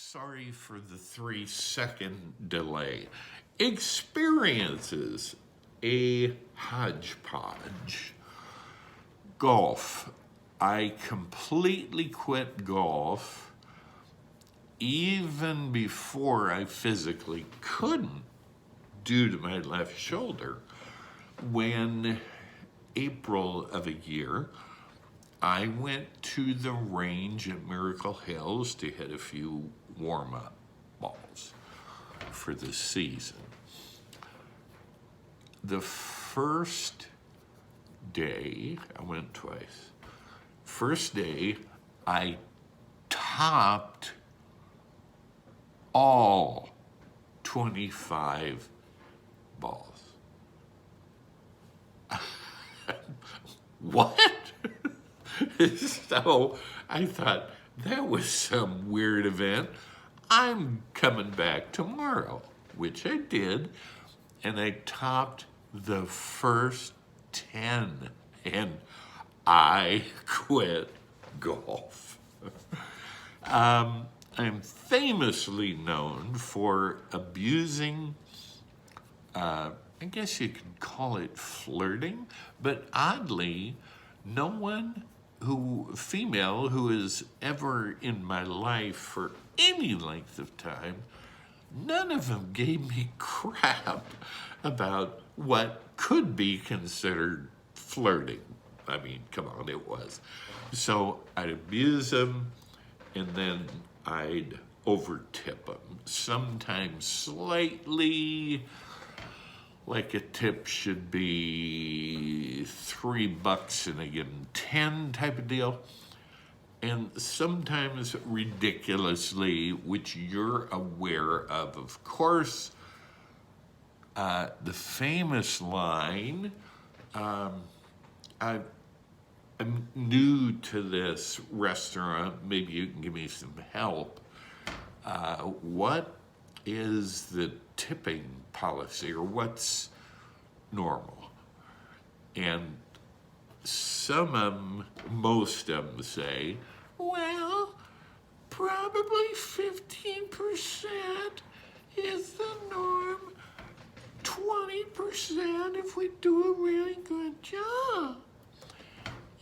Sorry for the 3-second delay. Experiences, a hodgepodge. Golf. I completely quit golf even before I physically couldn't due to my left shoulder. When April of a year, I went to the range at Miracle Hills to hit a few warm-up balls for the season. The first day, I went twice. First day, I topped all 25 balls. What? So I thought, that was some weird event. I'm coming back tomorrow, which I did, and I topped the first 10, and I quit golf. I'm famously known for abusing, I guess you could call it flirting, but oddly, no one female who is ever in my life for any length of time, none of them gave me crap about what could be considered flirting. I mean, come on, it was. So I'd abuse them, and then I'd overtip them, sometimes slightly. Like a tip should be $3 and I give them 10 type of deal. And sometimes ridiculously, which you're aware of course, the famous line, I'm new to this restaurant, maybe you can give me some help. What is the tipping policy, or what's normal? And most of them say, well, probably 15% is the norm, 20% if we do a really good job.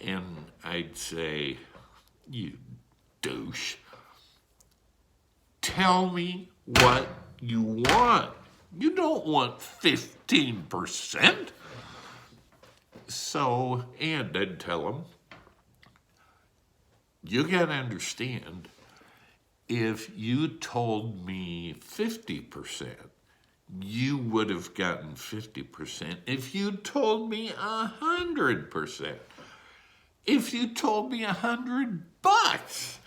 And I'd say, you douche, tell me what you want. You don't want 15%. So, and I'd tell them, you gotta understand, if you told me 50%, you would have gotten 50%. If you told me 100%, if you told me $100,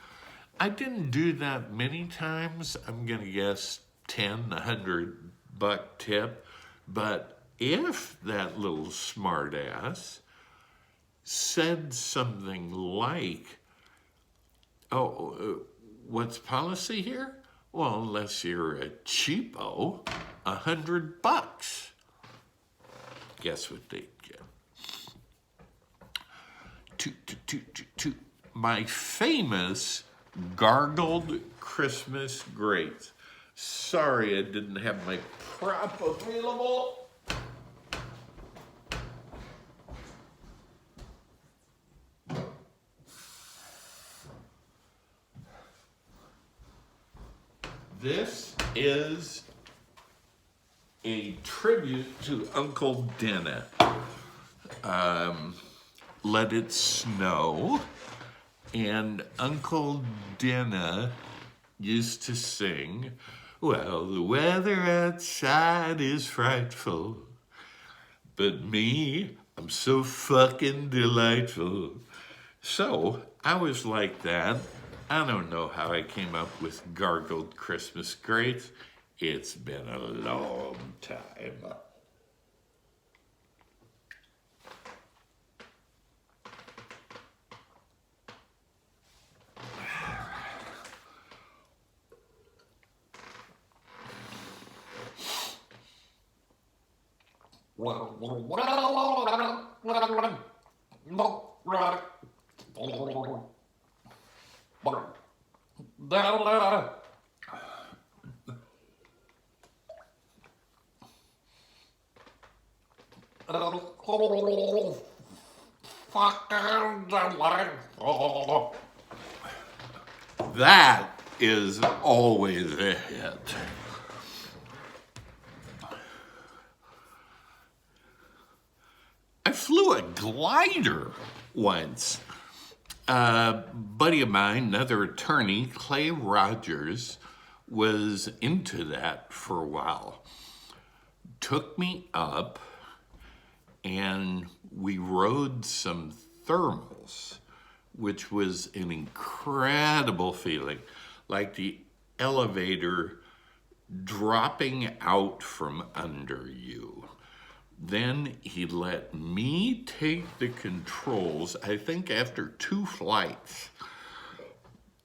I didn't do that many times. I'm gonna guess 10, $100 tip. But if that little smartass said something like, oh, what's policy here? Well, unless you're a cheapo, $100. Guess what they'd get? My famous gargled Christmas grapes. Sorry I didn't have my prop available. This is a tribute to Uncle Denna. Let It Snow. And Uncle Denna used to sing, well, the weather outside is frightful, but me, I'm so fucking delightful. So I was like that. I don't know how I came up with gargled Christmas grapes. It's been a long time. That is always a hit. I flew a glider once. A buddy of mine, another attorney, Clay Rogers, was into that for a while. Took me up and we rode some thermals, which was an incredible feeling, like the elevator dropping out from under you. Then he let me take the controls, I think after 2 flights.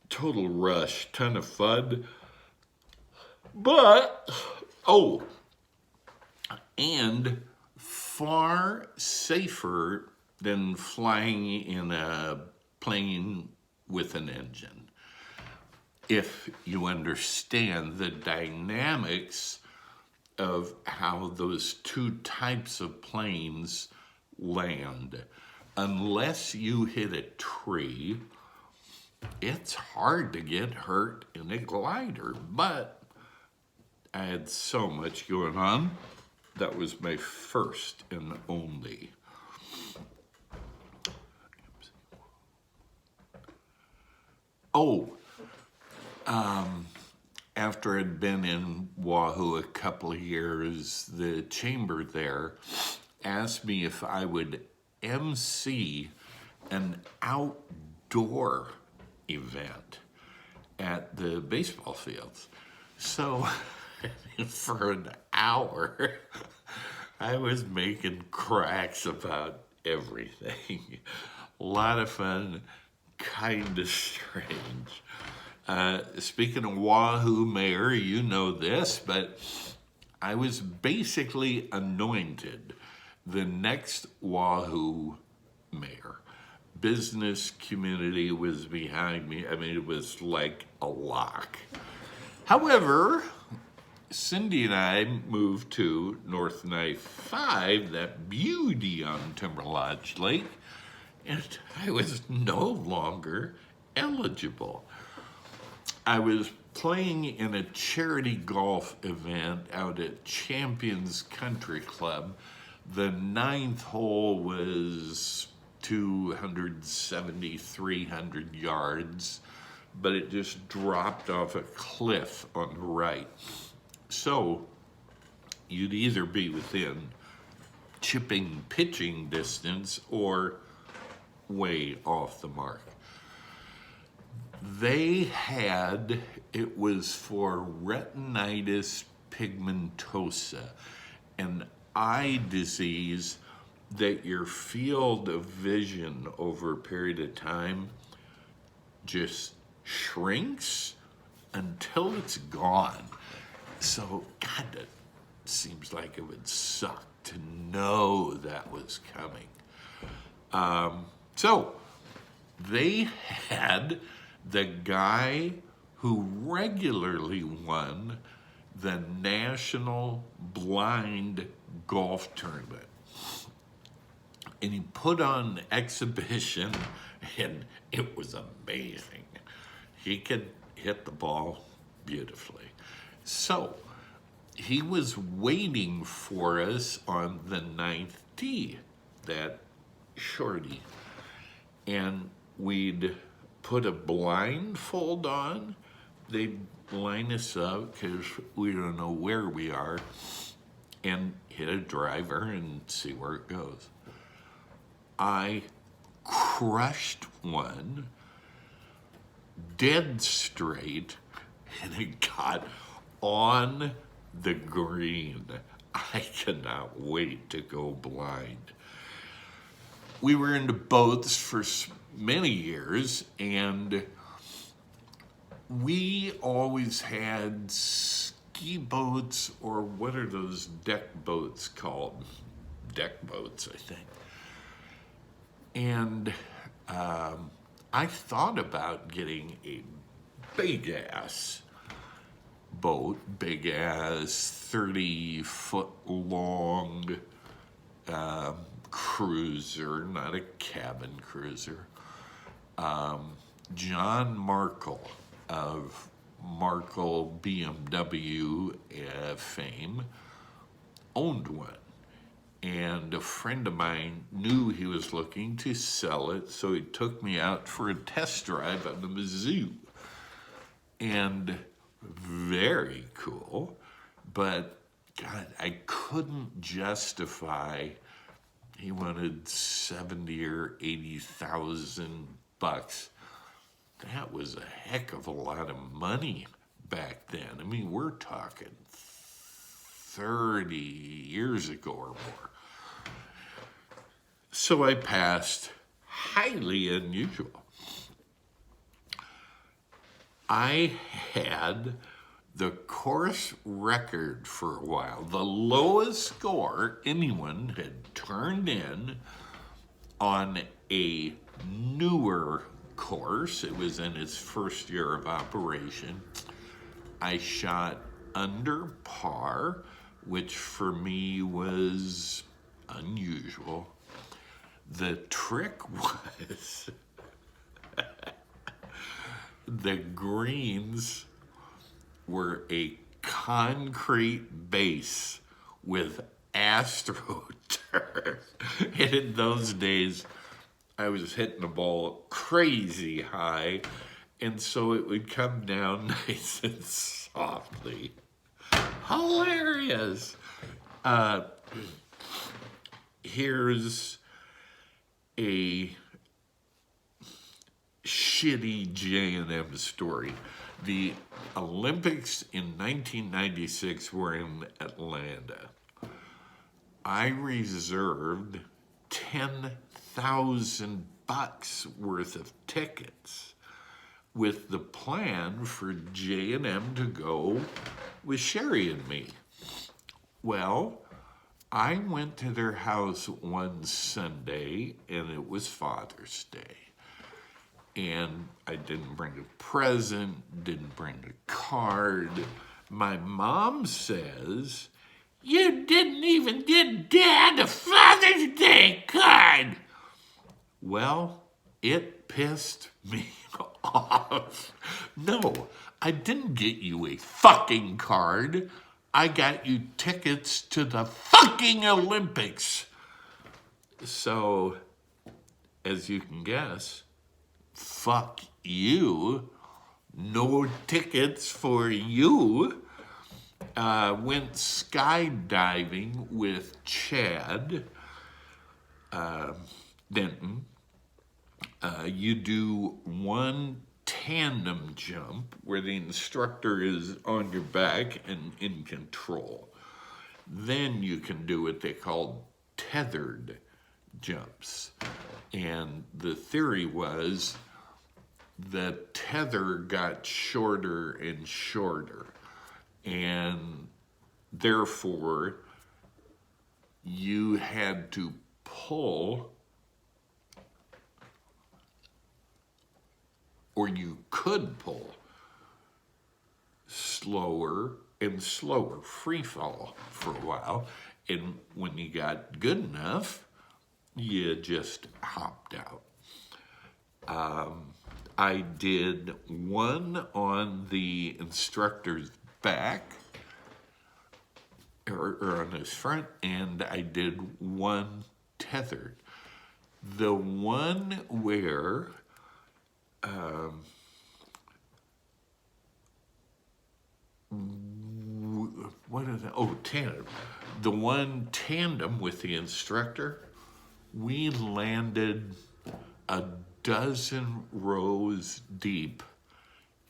Total rush, ton of fun. But, and far safer than flying in a plane with an engine, if you understand the dynamics of how those 2 types of planes land. Unless you hit a tree, it's hard to get hurt in a glider, but I had so much going on. That was my first and only. After I'd been in Wahoo a couple of years, the chamber there asked me if I would MC an outdoor event at the baseball fields. So for an hour, I was making cracks about everything. A lot of fun, kind of strange. Speaking of Wahoo Mayor, you know this, but I was basically anointed the next Wahoo Mayor. Business community was behind me. I mean, it was like a lock. However, Cindy and I moved to North Knife 5, that beauty on Timber Lodge Lake, and I was no longer eligible. I was playing in a charity golf event out at Champions Country Club. The 9th hole was 270, 300 yards, but it just dropped off a cliff on the right. So you'd either be within chipping, pitching distance or way off the mark. It was for retinitis pigmentosa, an eye disease that your field of vision over a period of time just shrinks until it's gone. So, God, it seems like it would suck to know that was coming. So they had the guy who regularly won the National Blind Golf Tournament. And he put on an exhibition, and it was amazing. He could hit the ball beautifully. So he was waiting for us on the 9th tee, that shorty. And we'd put a blindfold on. They'd line us up because we don't know where we are, and hit a driver and see where it goes. I crushed one dead straight, and it got on the green. I cannot wait to go blind. We were into boats for many years, and we always had ski boats, or what are those deck boats called? Deck boats, I think. And I thought about getting a big-ass boat, big-ass 30-foot long cruiser, not a cabin cruiser. John Markle of Markle BMW fame owned one. And a friend of mine knew he was looking to sell it, so he took me out for a test drive on the Mizzou. And very cool, but God, I couldn't justify. He wanted 70 or 80,000 bucks. That was a heck of a lot of money back then. I mean, we're talking 30 years ago or more. So I passed. Highly unusual. I had the course record for a while. The lowest score anyone had turned in on a newer course. It was in its first year of operation. I shot under par, which for me was unusual. The trick was the greens were a concrete base with AstroTurf. And in those days, I was hitting the ball crazy high, and so it would come down nice and softly. Hilarious. Here's a shitty J&M story. The Olympics in 1996 were in Atlanta. I reserved $10,000 worth of tickets with the plan for J&M to go with Sherry and me. Well, I went to their house one Sunday, and it was Father's Day. And I didn't bring a present, didn't bring a card. My mom says, "You didn't even get Dad a Father's Day card." Well, it pissed me off. No, I didn't get you a fucking card. I got you tickets to the fucking Olympics. So, as you can guess, fuck you. No tickets for you. Went skydiving with Chad Denton. You do one tandem jump where the instructor is on your back and in control. Then you can do what they call tethered jumps. And the theory was the tether got shorter and shorter. And therefore, you had to pull, or you could pull slower and slower, free fall for a while. And when you got good enough, you just hopped out. I did one on the instructor's back, or on his front, and I did one tethered. The one where what is that? Oh, tandem. The one tandem with the instructor, we landed a dozen rows deep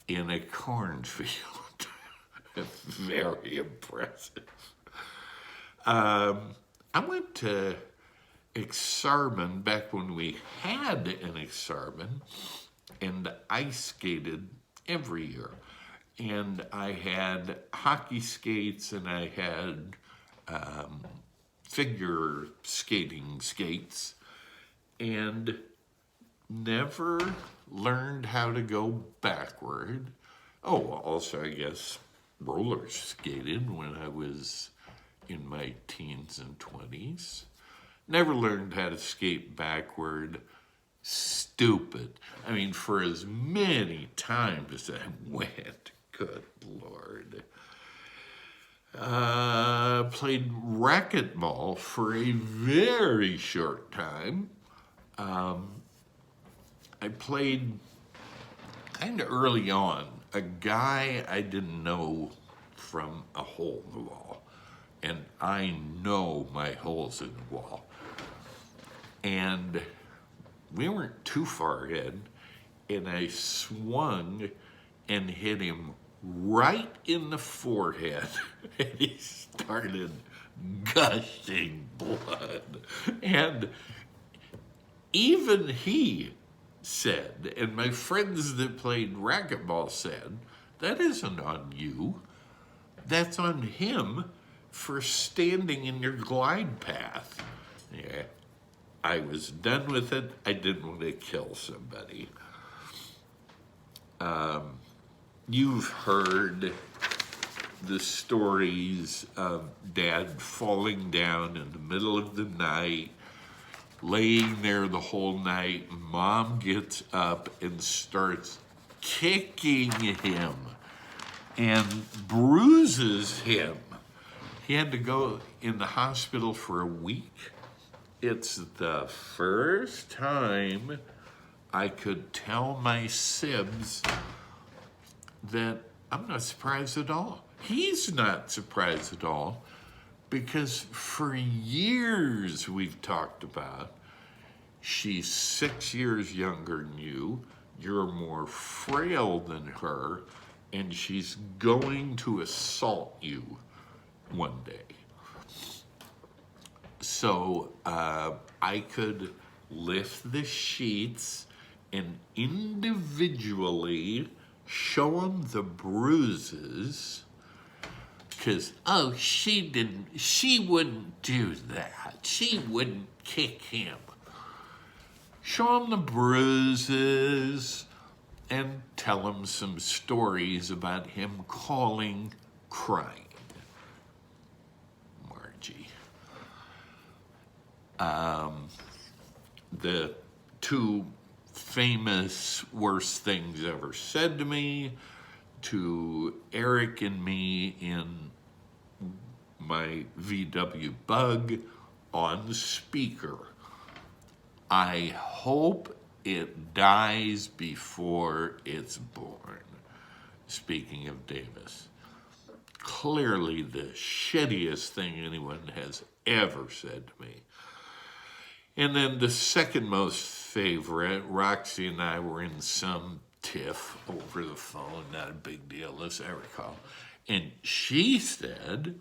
in a cornfield. Very impressive. I went to Exarban back when we had an Exarban, and ice skated every year. And I had hockey skates, and I had figure skating skates, and never learned how to go backward. Oh, also, I guess, roller skated when I was in my teens and 20s. Never learned how to skate backward. Stupid. I mean, for as many times as I went, good Lord. Played racquetball for a very short time. I played kind of early on. A guy I didn't know from a hole in the wall. And I know my holes in the wall. And we weren't too far in, and I swung and hit him right in the forehead, and he started gushing blood. And even he said, and my friends that played racquetball said, that isn't on you. That's on him for standing in your glide path. Yeah, I was done with it. I didn't want to kill somebody. You've heard the stories of Dad falling down in the middle of the night, laying there the whole night. Mom gets up and starts kicking him and bruises him. He had to go in the hospital for a week. It's the first time I could tell my sibs that I'm not surprised at all. He's not surprised at all, because for years we've talked about, she's 6 years younger than you, you're more frail than her, and she's going to assault you one day. So I could lift the sheets and individually show them the bruises, because, oh, she wouldn't do that. She wouldn't kick him. Show them the bruises and tell him some stories about him crying. Margie. The two famous worst things ever said to me, to Eric and me in my VW Bug on speaker. I hope it dies before it's born. Speaking of Davis. Clearly the shittiest thing anyone has ever said to me. And then the second most favorite, Roxy and I were in some tiff over the phone, not a big deal as I recall. And she said,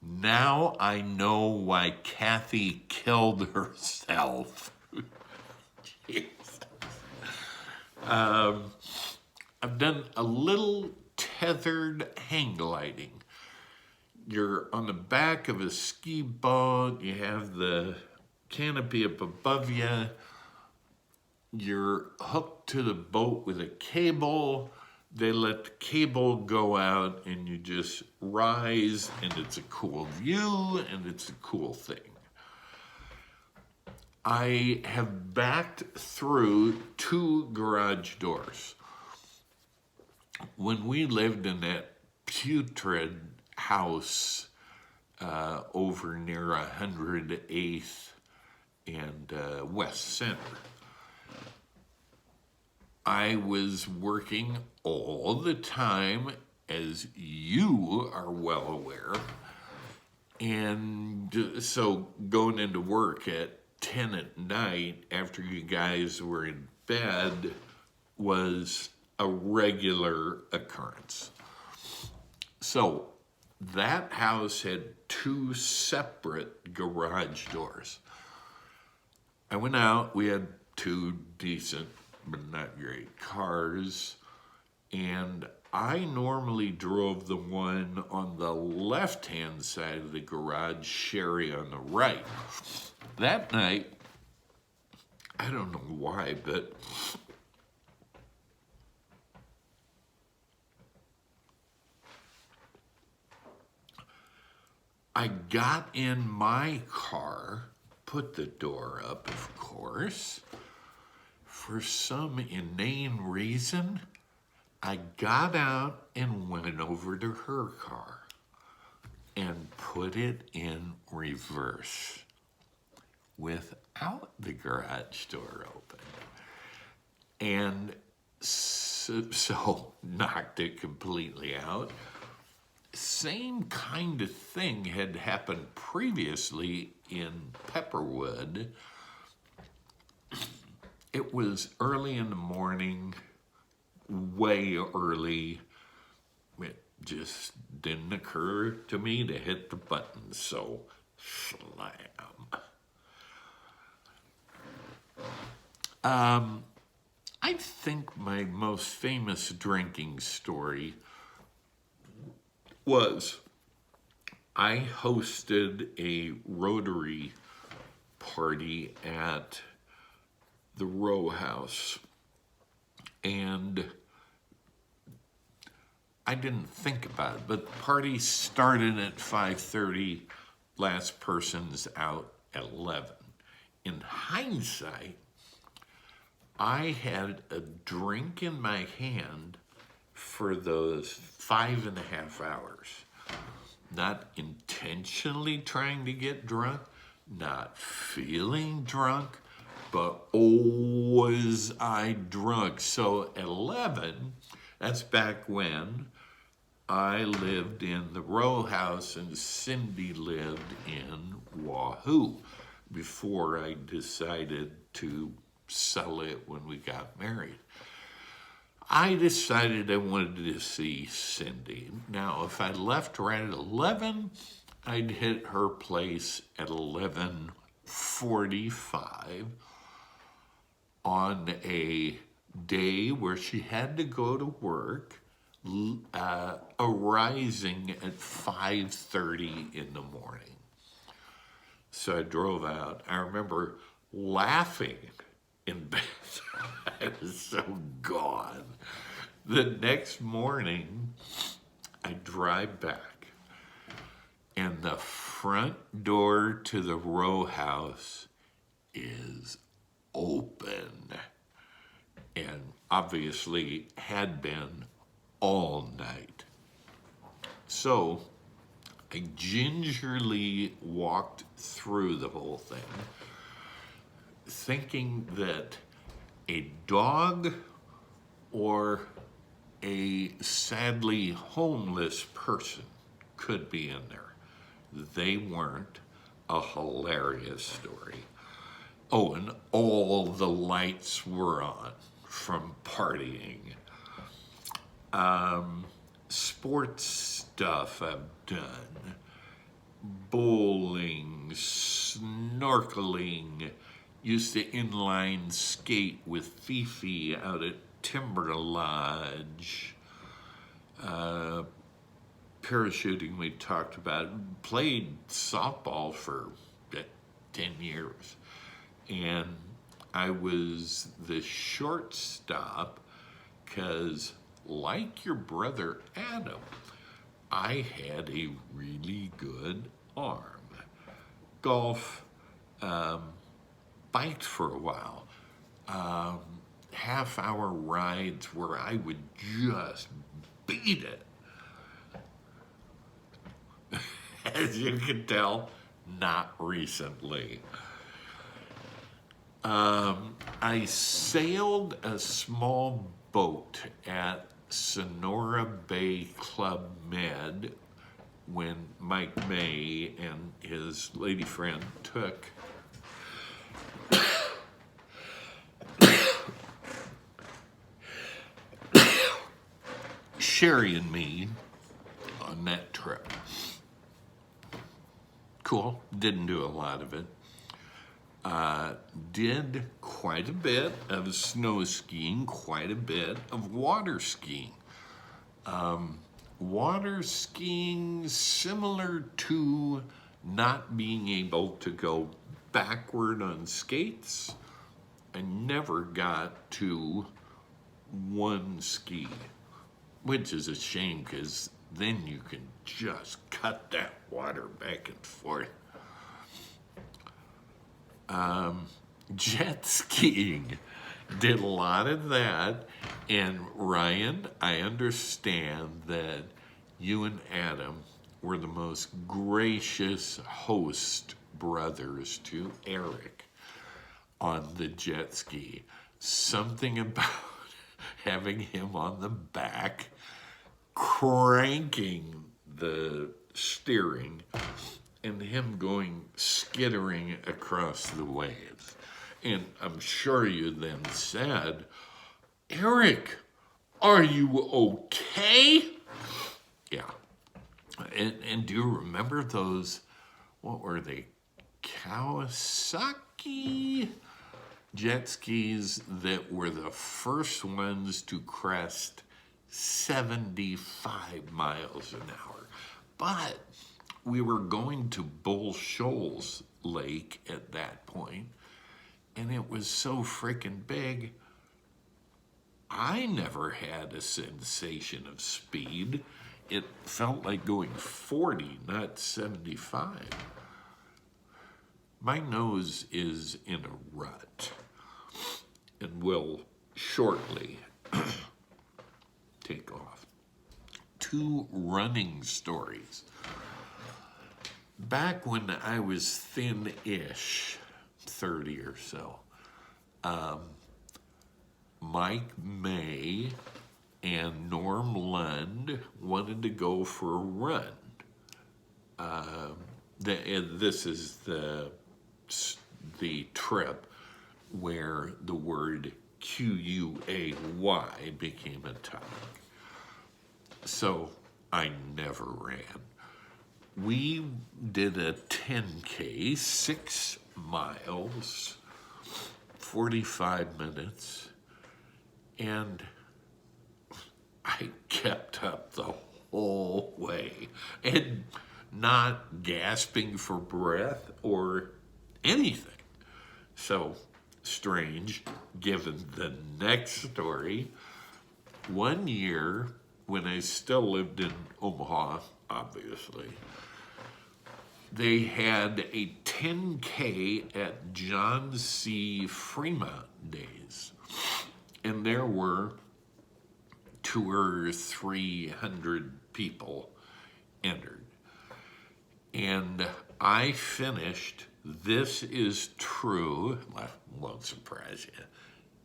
now I know why Kathy killed herself. I've done a little tethered hang gliding. You're on the back of a ski boat, you have the canopy up above you, you're hooked to the boat with a cable, they let the cable go out and you just rise, and it's a cool view and it's a cool thing. I have backed through 2 garage doors. When we lived in that putrid house over near 108th and West Center, I was working all the time, as you are well aware, and so going into work at 10 at night after you guys were in bed was a regular occurrence. So that house had 2 separate garage doors. I went out, we had 2 decent but not great cars, and I normally drove the one on the left-hand side of the garage, Sherry on the right. That night, I don't know why, but I got in my car, put the door up, of course. For some inane reason, I got out and went over to her car and put it in reverse without the garage door open. And so knocked it completely out. Same kind of thing had happened previously in Pepperwood. It was early in the morning, way early. It just didn't occur to me to hit the button, so slam. I think my most famous drinking story was I hosted a Rotary party at the Row House, and I didn't think about it, but the party started at 5:30, last person's out at 11. In hindsight, I had a drink in my hand for those 5.5 hours. Not intentionally trying to get drunk, not feeling drunk, but was I drunk? So at 11, that's back when I lived in the Row House and Cindy lived in Wahoo before I decided to sell it when we got married. I decided I wanted to see Cindy. Now, if I left right at 11, I'd hit her place at 11:45 on a day where she had to go to work, arising at 5:30 in the morning. So I drove out. I remember laughing in bed. I was so gone. The next morning, I drive back, and the front door to the Row House is open, and obviously had been all night. So I gingerly walked through the whole thing, thinking that a dog or a sadly homeless person could be in there. They weren't. A hilarious story. Oh, and all the lights were on from partying. Sports stuff I've done. Bowling, snorkeling. Used to inline skate with Fifi out at Timber Lodge. Parachuting we talked about. Played softball for 10 years. And I was the shortstop because, like your brother Adam, I had a really good arm. Golf, biked for a while. Half-hour rides where I would just beat it. As you can tell, not recently. I sailed a small boat at Sonora Bay Club Med when Mike May and his lady friend took Sherry and me on that trip. Cool, didn't do a lot of it. Did quite a bit of snow skiing, quite a bit of water skiing. Water skiing, similar to not being able to go backward on skates. I never got to one ski, which is a shame because then you can just cut that water back and forth. jet skiing. Did a lot of that. And Ryan, I understand that you and Adam were the most gracious host brothers to Eric on the jet ski. Something about having him on the back, cranking the steering, and him going skittering across the waves. And I'm sure you then said, Eric, are you okay? Yeah. And do you remember those, what were they, Kawasaki jet skis that were the first ones to crest 75 miles an hour? But we were going to Bull Shoals Lake at that point, and it was so freaking big, I never had a sensation of speed. It felt like going 40, not 75. My nose is in a rut and will shortly take off. 2 running stories. Back when I was thin-ish, 30 or so, Mike May and Norm Lund wanted to go for a run. This is the trip where the word QUAY became a topic. So I never ran. We did a 10K, 6 miles, 45 minutes, and I kept up the whole way and not gasping for breath or anything. So strange, given the next story. One year, when I still lived in Omaha, obviously, they had a 10K at John C. Fremont Days. And there were 200 or 300 people entered. And I finished, this is true, won't surprise you,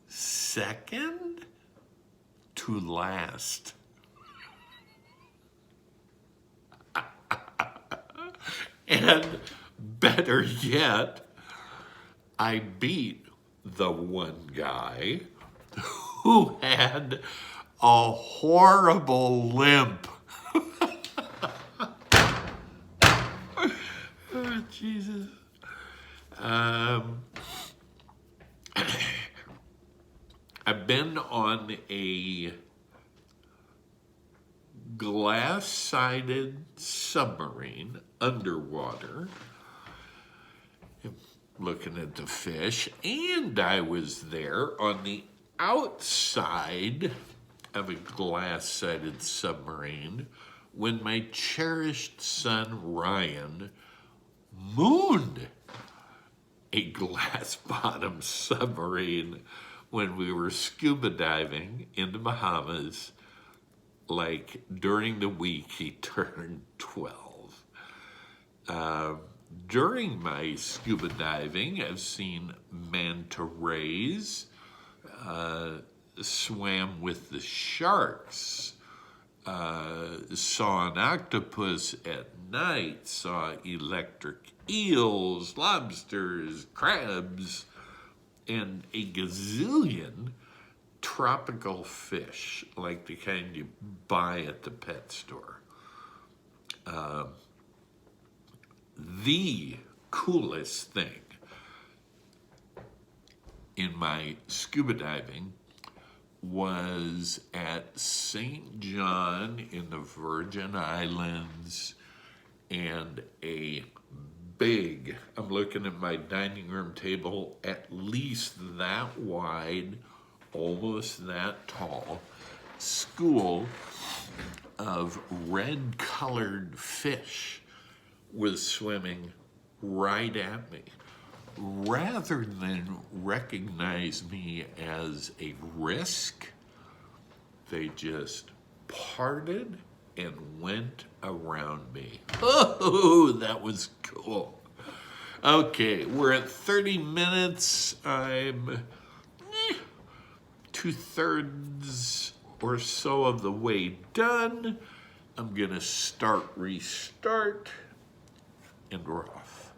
second to last. And better yet, I beat the one guy who had a horrible limp. Oh, Jesus. I've been on a glass-sided submarine underwater, looking at the fish, and I was there on the outside of a glass-sided submarine when my cherished son Ryan mooned a glass-bottom submarine when we were scuba diving in the Bahamas. Like during the week he turned 12. During my scuba diving, I've seen manta rays, swam with the sharks, saw an octopus at night, saw electric eels, lobsters, crabs, and a gazillion tropical fish, like the kind you buy at the pet store. The coolest thing in my scuba diving was at St. John in the Virgin Islands, and a big, I'm looking at my dining room table, at least that wide, almost that tall, school of red-colored fish was swimming right at me. rather than recognize me as a risk, they just parted and went around me. Oh, that was cool. Okay, we're at 30 minutes. I'm 2/3 or so of the way done. I'm gonna restart, and we're off.